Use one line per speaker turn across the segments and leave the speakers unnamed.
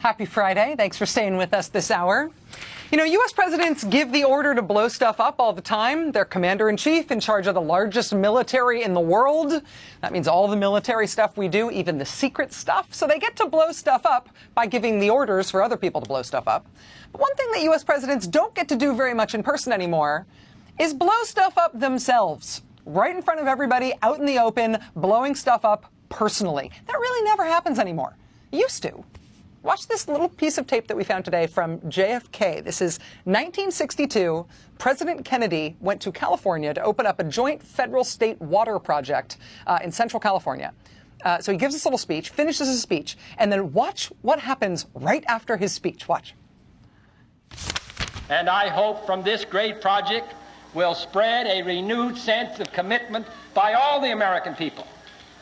Happy Friday. Thanks for staying with us this hour. You know, U.S. presidents give the order to blow stuff up all the time. They're commander-in-chief in charge of the largest military in the world. That means all the military stuff we do, even the secret stuff. So they get to blow stuff up by giving the orders for other people to blow stuff up. But one thing that U.S. presidents don't get to do very much in person anymore is blow stuff up themselves, right in front of everybody, out in the open, blowing stuff up personally. That really never happens anymore. It used to. Watch this little piece of tape that we found today from JFK. This is 1962. President Kennedy went to California to open up a joint federal-state water project in Central California. So he gives this little speech, finishes his speech, and then watch what happens right after his speech. Watch.
And I hope from this great project will spread a renewed sense of commitment by all the American people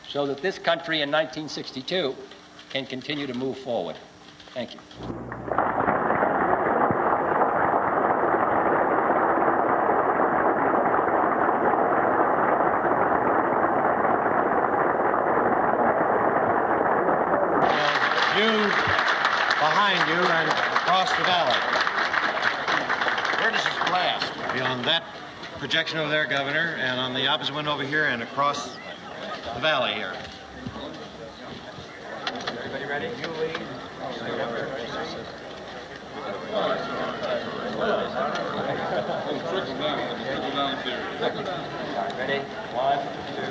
so that this country in 1962 can continue to move forward. Thank you.
View behind you and across the valley. Where does this blast? Beyond that projection over there, Governor, and on the opposite one over here and across the valley here. Everybody ready? You lead.
Ready? 1, 2.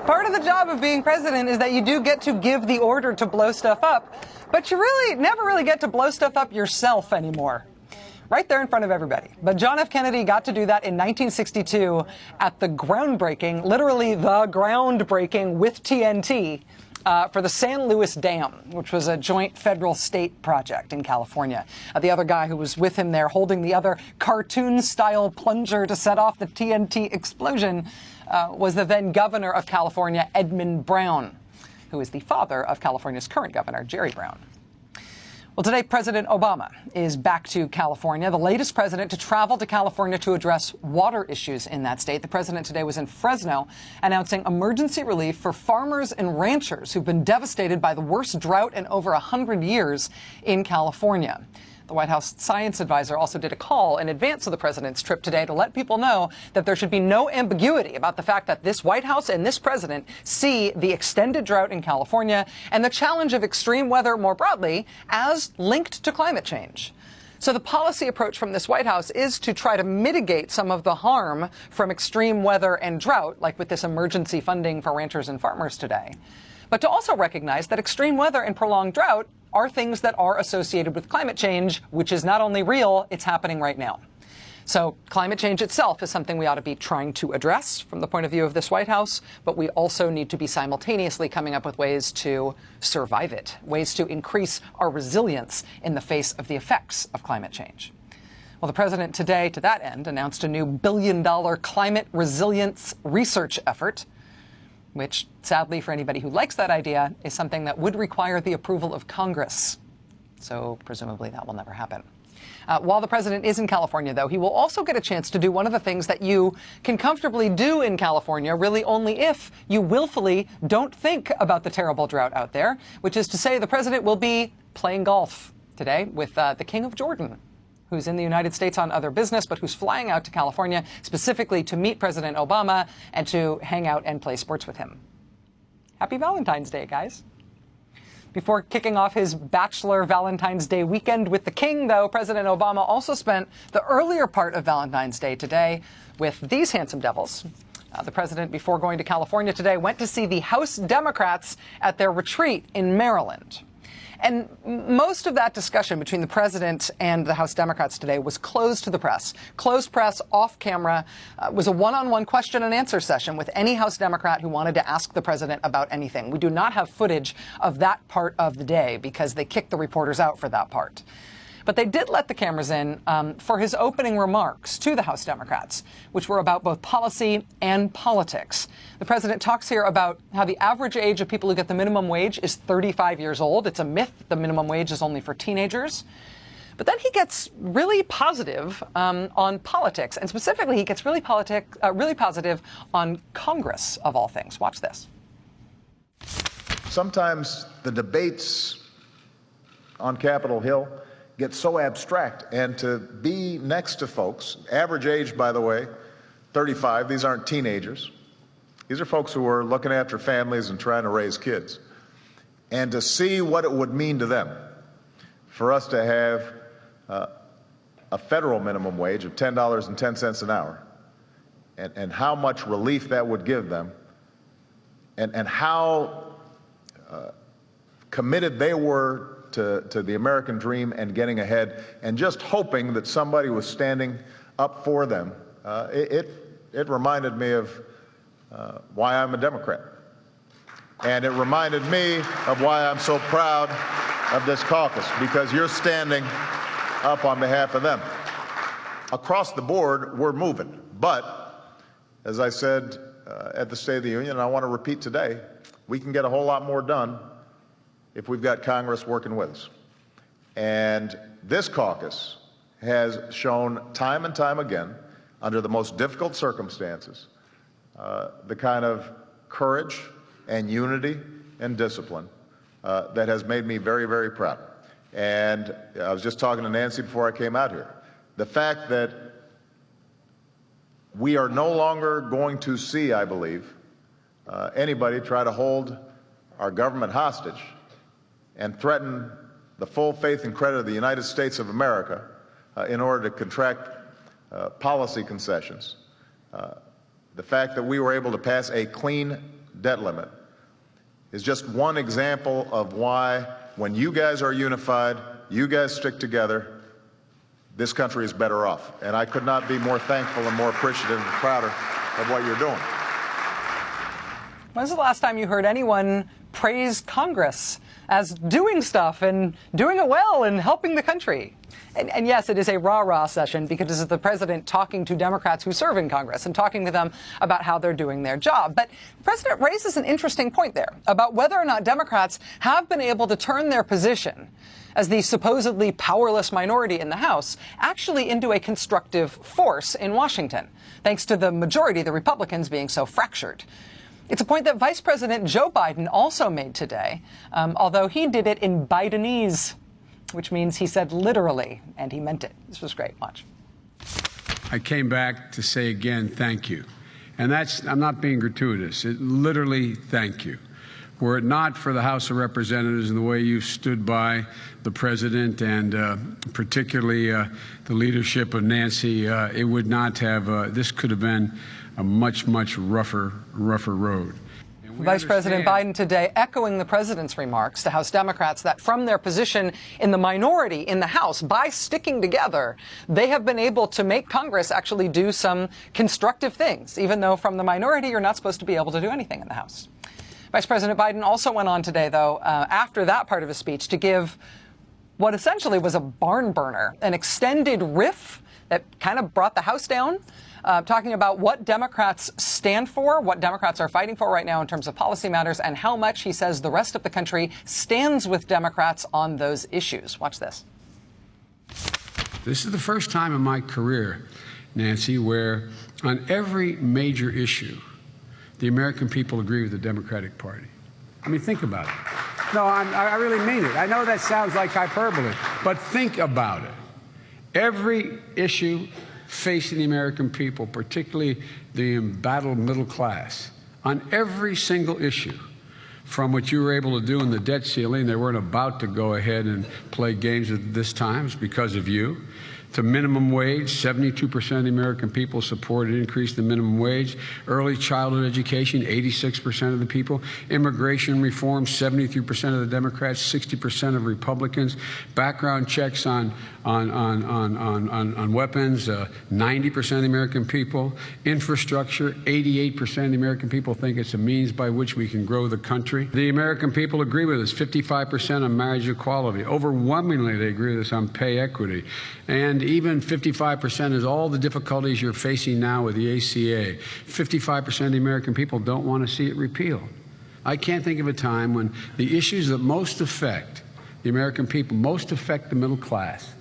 Part of the job of being president is that you do get to give the order to blow stuff up, but you really never really get to blow stuff up yourself anymore. Right there in front of everybody. But John F. Kennedy got to do that in 1962 at the groundbreaking, literally the groundbreaking with TNT, for the San Luis Dam, which was a joint federal-state project in California. The other guy who was with him there holding the other cartoon-style plunger to set off the TNT explosion was the then governor of California, Edmund Brown, who is the father of California's current governor, Jerry Brown. Well, today, President Obama is back to California, the latest president to travel to California to address water issues in that state. The president today was in Fresno announcing emergency relief for farmers and ranchers who've been devastated by the worst drought in over 100 years in California. The White House science advisor also did a call in advance of the president's trip today to let people know that there should be no ambiguity about the fact that this White House and this president see the extended drought in California and the challenge of extreme weather more broadly as linked to climate change. So the policy approach from this White House is to try to mitigate some of the harm from extreme weather and drought, like with this emergency funding for ranchers and farmers today, but to also recognize that extreme weather and prolonged drought are things that are associated with climate change, which is not only real, it's happening right now. So climate change itself is something we ought to be trying to address from the point of view of this White House, but we also need to be simultaneously coming up with ways to survive it, ways to increase our resilience in the face of the effects of climate change. Well, the president today, to that end, announced a new billion-dollar climate resilience research effort, which, sadly, for anybody who likes that idea, is something that would require the approval of Congress. So presumably that will never happen. While the president is in California, though, he will also get a chance to do one of the things that you can comfortably do in California, really only if you willfully don't think about the terrible drought out there, which is to say the president will be playing golf today with the King of Jordan, who's in the United States on other business, but who's flying out to California specifically to meet President Obama and to hang out and play sports with him. Happy Valentine's Day, guys. Before kicking off his bachelor Valentine's Day weekend with the king, though, President Obama also spent the earlier part of Valentine's Day today with these handsome devils. The president, before going to California today, went to see the House Democrats at their retreat in Maryland. And most of that discussion between the president and the House Democrats today was closed to the press. Closed press, off camera, was a one-on-one question and answer session with any House Democrat who wanted to ask the president about anything. We do not have footage of that part of the day because they kicked the reporters out for that part. But they did let the cameras in for his opening remarks to the House Democrats, which were about both policy and politics. The president talks here about how the average age of people who get the minimum wage is 35 years old. It's a myth. The minimum wage is only for teenagers. But But then he gets really positive on politics, and specifically he gets really positive on Congress, of all things. Watch this.
Sometimes the debates on Capitol Hill get so abstract, and to be next to folks, average age, by the way, 35, these aren't teenagers. These are folks who are looking after families and trying to raise kids. And to see what it would mean to them for us to have a federal minimum wage of $10.10 an hour, and how much relief that would give them, and how committed they were to the American dream and getting ahead, and just hoping that somebody was standing up for them. It reminded me of why I'm a Democrat. And it reminded me of why I'm so proud of this caucus, because you're standing up on behalf of them. Across the board, we're moving. But, as I said at the State of the Union, and I want to repeat today, we can get a whole lot more done if we've got Congress working with us. And this caucus has shown time and time again, under the most difficult circumstances, the kind of courage and unity and discipline that has made me very, very proud. And I was just talking to Nancy before I came out here. The fact that we are no longer going to see, I believe, anybody try to hold our government hostage and threaten the full faith and credit of the United States of America in order to contract policy concessions. The fact that we were able to pass a clean debt limit is just one example of why, when you guys are unified, you guys stick together, this country is better off. And I could not be more thankful and more appreciative and prouder of what you're doing.
When's the last time you heard anyone praise Congress as doing stuff and doing it well and helping the country? And yes, it is a rah-rah session because this is the president talking to Democrats who serve in Congress and talking to them about how they're doing their job. But the president raises an interesting point there about whether or not Democrats have been able to turn their position as the supposedly powerless minority in the House actually into a constructive force in Washington, thanks to the majority, the Republicans, being so fractured. It's a point that Vice President Joe Biden also made today, although he did it in Bidenese, which means he said literally, and he meant it. This was great. Watch.
I came back to say again, thank you. And I'm not being gratuitous. It literally, thank you. Were it not for the House of Representatives and the way you stood by the president and particularly the leadership of Nancy, it would not have, this could have been a much, much rougher road.
Vice President Biden today echoing the president's remarks to House Democrats that from their position in the minority in the House, by sticking together, they have been able to make Congress actually do some constructive things, even though from the minority you're not supposed to be able to do anything in the House. Vice President Biden also went on today, though, after that part of his speech, to give what essentially was a barn burner, an extended riff that kind of brought the House down, talking about what Democrats stand for, what Democrats are fighting for right now in terms of policy matters, and how much, he says, the rest of the country stands with Democrats on those issues. Watch this.
This is the first time in my career, Nancy, where on every major issue, the American people agree with the Democratic Party. I mean, think about it. No, I really mean it. I know that sounds like hyperbole, but think about it. Every issue facing the American people, particularly the embattled middle class, on every single issue, from what you were able to do in the debt ceiling, they weren't about to go ahead and play games at this time because of you, to minimum wage, 72% of the American people supported increase the minimum wage. Early childhood education, 86% of the people. Immigration reform, 73% of the Democrats, 60% of Republicans. Background checks on weapons, 90% of the American people. Infrastructure, 88% of the American people think it's a means by which we can grow the country. The American people agree with us, 55% on marriage equality. Overwhelmingly, they agree with us on pay equity. And even 55% is all the difficulties you're facing now with the ACA. 55% of the American people don't want to see it repealed. I can't think of a time when the issues that most affect the American people, most affect the middle class,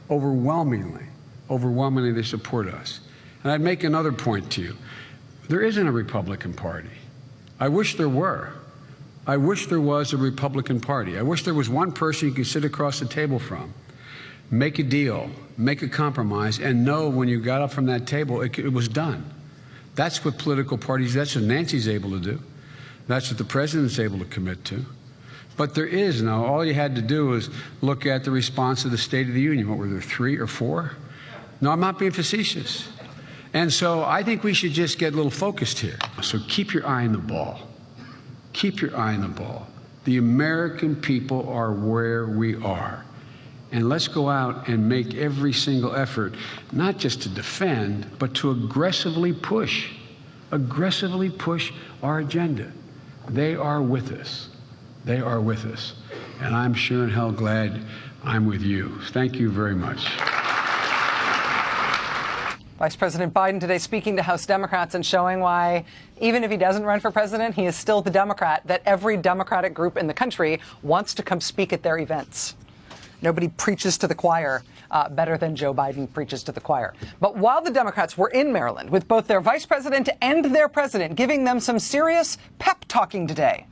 overwhelmingly they support us. And I'd make another point to you. There isn't a Republican Party. I wish there were. I wish there was a Republican Party. I wish there was one person you could sit across the table from, make a deal, make a compromise, and know when you got up from that table, it was done. That's what political parties, that's what Nancy's able to do. That's what the president's able to commit to. But there is no, all you had to do was look at the response of the State of the Union. What were there, 3 or 4? No, I'm not being facetious. And so I think we should just get a little focused here. So keep your eye on the ball. Keep your eye on the ball. The American people are where we are. And let's go out and make every single effort, not just to defend, but to aggressively push our agenda. They are with us. They are with us. And I'm sure in hell glad I'm with you. Thank you very much.
Vice President Biden today speaking to House Democrats and showing why, even if he doesn't run for president, he is still the Democrat that every Democratic group in the country wants to come speak at their events. Nobody preaches to the choir better than Joe Biden preaches to the choir. But while the Democrats were in Maryland with both their vice president and their president giving them some serious pep talking today,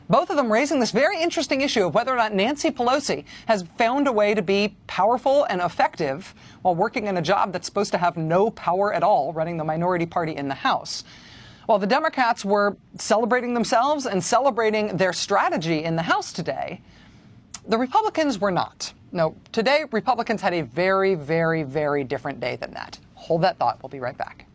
both of them raising this very interesting issue of whether or not Nancy Pelosi has found a way to be powerful and effective while working in a job that's supposed to have no power at all, running the minority party in the House. While the Democrats were celebrating themselves and celebrating their strategy in the House today, the Republicans were not. No, today Republicans had a very, very, very different day than that. Hold that thought. We'll be right back.